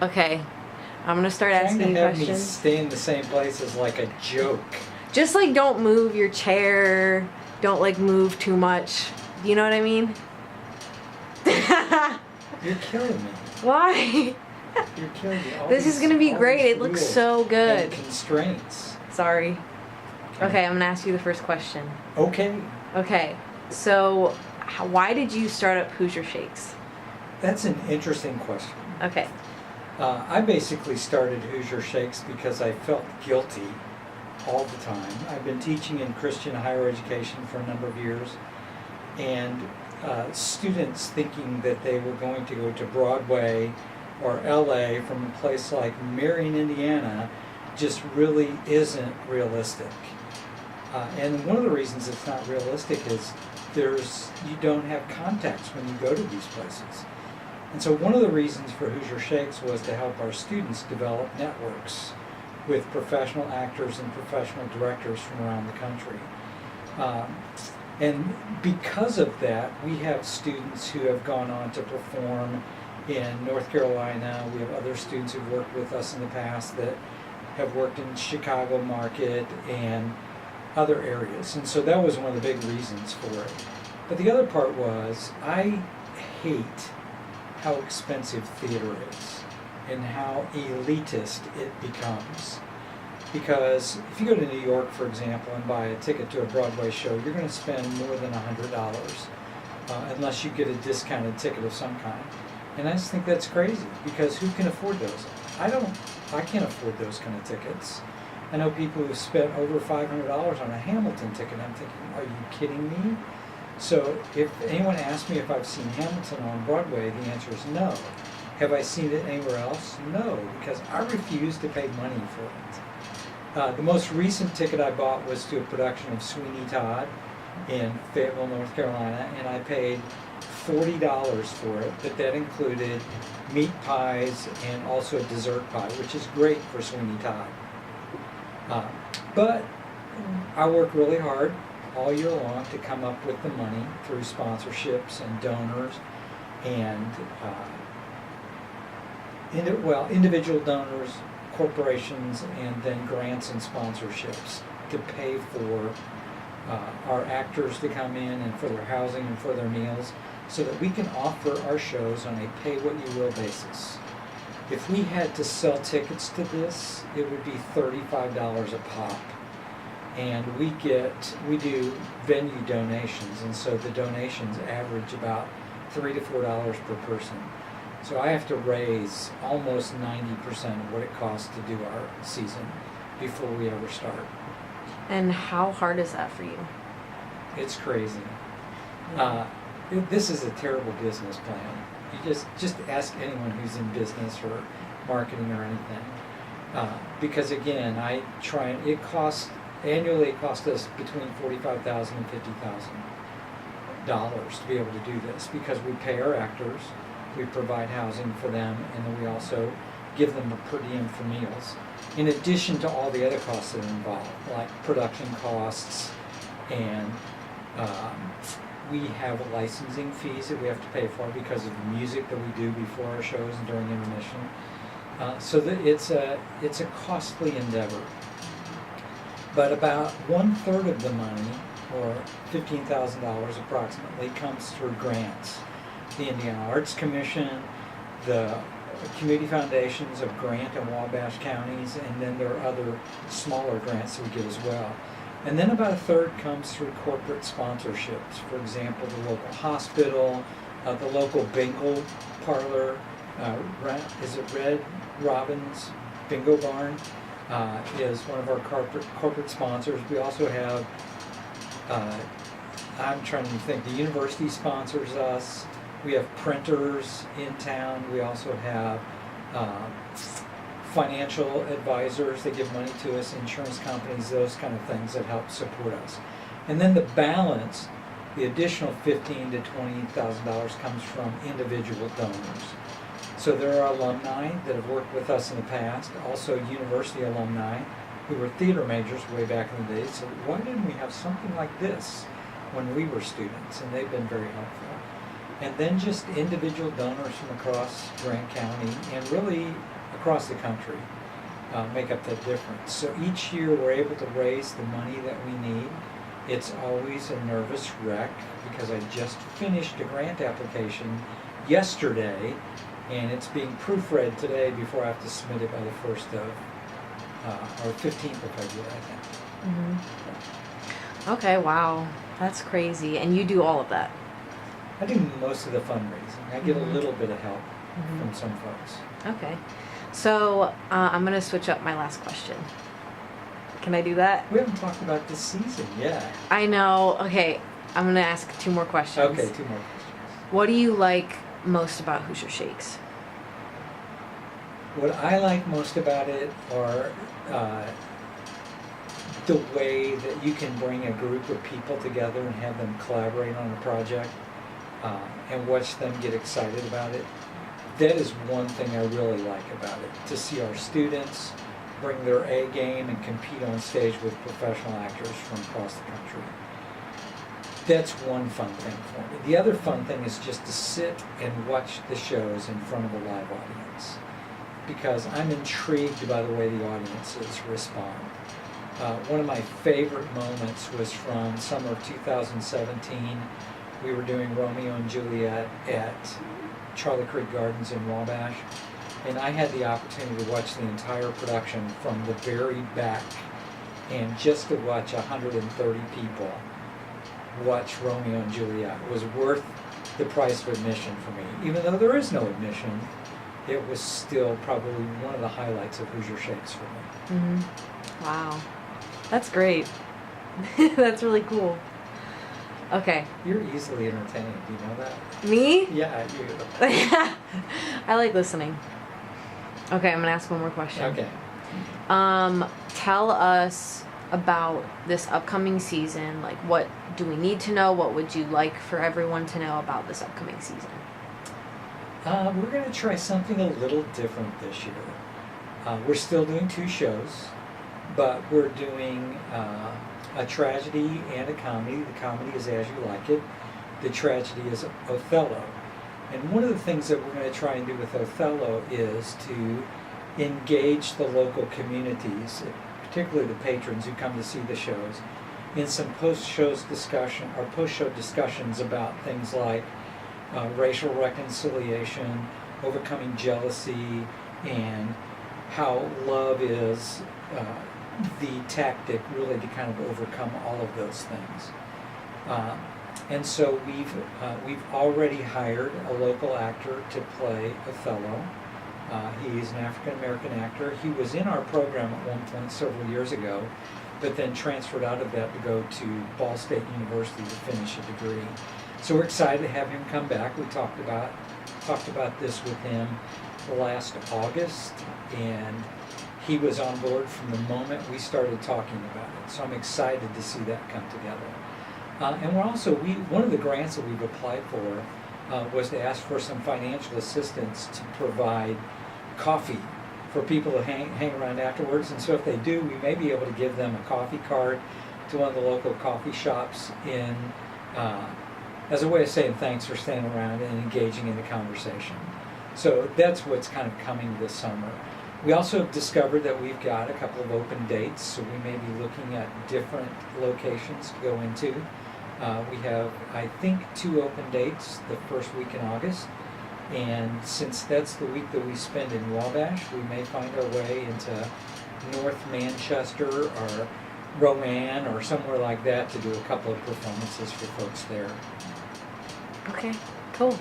Okay. I'm gonna start Trying asking to you have me questions. stay in the same place is like a joke. Just like don't move your chair. Don't like move too much. You know what I mean? You're killing me. Why? You're killing me. This is gonna be great. It looks so good. And constraints. Sorry. Okay, I'm gonna ask you the first question. Okay. Okay, so why did you start up Hoosier Shakes? That's an interesting question. Okay. I basically started Hoosier Shakes because I felt guilty all the time. I've been teaching in Christian higher education for a number of years, and students thinking that they were going to go to Broadway or LA from a place like Marion, Indiana, just really isn't realistic. And one of the reasons it's not realistic is you don't have contacts when you go to these places. And so one of the reasons for Hoosier Shakes was to help our students develop networks with professional actors and professional directors from around the country. And because of that, we have students who have gone on to perform in North Carolina. We have other students who've worked with us in the past that have worked in Chicago market and other areas. And so that was one of the big reasons for it. But the other part was, I hate how expensive theater is and how elitist it becomes. Because if you go to New York, for example, and buy a ticket to a Broadway show, you're going to spend more than $100 unless you get a discounted ticket of some kind. And I just think that's crazy, because who can afford those? I can't afford those kind of tickets. I know people who've spent over $500 on a Hamilton ticket. I'm thinking, are you kidding me? So if anyone asks me if I've seen Hamilton on Broadway, the answer is no. Have I seen it anywhere else? No, because I refuse to pay money for it. The most recent ticket I bought was to a production of Sweeney Todd in Fayetteville, North Carolina, and I paid $40 for it, but that included meat pies and also a dessert pie, which is great for Sweeney Todd. But I work really hard all year long to come up with the money through sponsorships and donors and individual donors, corporations, and then grants and sponsorships to pay for our actors to come in and for their housing and for their meals, so that we can offer our shows on a pay-what-you-will basis. If we had to sell tickets to this, it would be $35 a pop. And we do venue donations, and so the donations average about $3 to $4 per person. So I have to raise almost 90% of what it costs to do our season before we ever start. And how hard is that for you? It's crazy. Yeah. This is a terrible business plan. You just ask anyone who's in business or marketing or anything. Because again, annually it costs us between $45,000 and $50,000 to be able to do this, because we pay our actors, we provide housing for them, and then we also give them a per diem for meals, in addition to all the other costs that are involved, like production costs, and we have licensing fees that we have to pay for because of the music that we do before our shows and during intermission. So that it's a costly endeavor. But about 1/3 of the money, or $15,000 approximately, comes through grants. The Indiana Arts Commission, the community foundations of Grant and Wabash counties, and then there are other smaller grants that we get as well. And then about 1/3 comes through corporate sponsorships. For example, the local hospital, the local bingo parlor, is it Red Robin's Bingo Barn, is one of our corporate sponsors. We also have, I'm trying to think, the university sponsors us. We have printers in town. We also have financial advisors that give money to us, insurance companies, those kind of things that help support us. And then the balance, the additional $15,000 to $20,000 comes from individual donors. So there are alumni that have worked with us in the past, also university alumni who were theater majors way back in the day. So why didn't we have something like this when we were students? And they've been very helpful. and then just individual donors from across Grant County and really across the country make up the difference. So each year we're able to raise the money that we need. It's always a nervous wreck because I just finished a grant application yesterday, and it's being proofread today before I have to submit it by the 1st of, or 15th of February, I think. Mm-hmm. Okay, wow. That's crazy. And you do all of that? I do most of the fundraising. I get a little bit of help from some folks. Okay. So I'm going to switch up my last question. Can I do that? We haven't talked about this season yet. I know. Okay. I'm going to ask 2 more questions. Okay, 2 more questions. What do you like most about Hoosier Shakes? What I like most about it are the way that you can bring a group of people together and have them collaborate on a project and watch them get excited about it. That is one thing I really like about it, to see our students bring their A game and compete on stage with professional actors from across the country. That's one fun thing for me. The other fun thing is just to sit and watch the shows in front of a live audience, because I'm intrigued by the way the audiences respond. One of my favorite moments was from summer of 2017. We were doing Romeo and Juliet at Charlie Creek Gardens in Wabash, and I had the opportunity to watch the entire production from the very back, and just to watch 130 people watch Romeo and Juliet was worth the price of admission for me. Even though there is no admission, it was still probably one of the highlights of Hoosier Shakes for me. Mm-hmm. Wow. That's great. That's really cool. Okay. You're easily entertained, do you know that? Me? Yeah, you. I like listening. Okay, I'm gonna ask one more question. Okay. Tell us about this upcoming season. Like, what do we need to know? What would you like for everyone to know about this upcoming season? We're going to try something a little different this year. We're still doing 2 shows, but we're doing a tragedy and a comedy. The comedy is As You Like It. The tragedy is Othello. And one of the things that we're going to try and do with Othello is to engage the local communities, particularly the patrons who come to see the shows, in some post-show discussions about things like racial reconciliation, overcoming jealousy, and how love is the tactic really to kind of overcome all of those things. And so we've already hired a local actor to play Othello. He's an African-American actor. He was in our program at one point several years ago, but then transferred out of that to go to Ball State University to finish a degree. So we're excited to have him come back. We talked about this with him last August, and he was on board from the moment we started talking about it. So I'm excited to see that come together. And we're also, one of the grants that we've applied for was to ask for some financial assistance to provide coffee for people to hang around afterwards. And so if they do, we may be able to give them a coffee card to one of the local coffee shops as a way of saying thanks for staying around and engaging in the conversation. So that's what's kind of coming this summer. We also have discovered that we've got a couple of open dates, so we may be looking at different locations to go into. We have, I think, 2 open dates the first week in August, and since that's the week that we spend in Wabash, we may find our way into North Manchester or Rowan or somewhere like that to do a couple of performances for folks there. Okay, cool.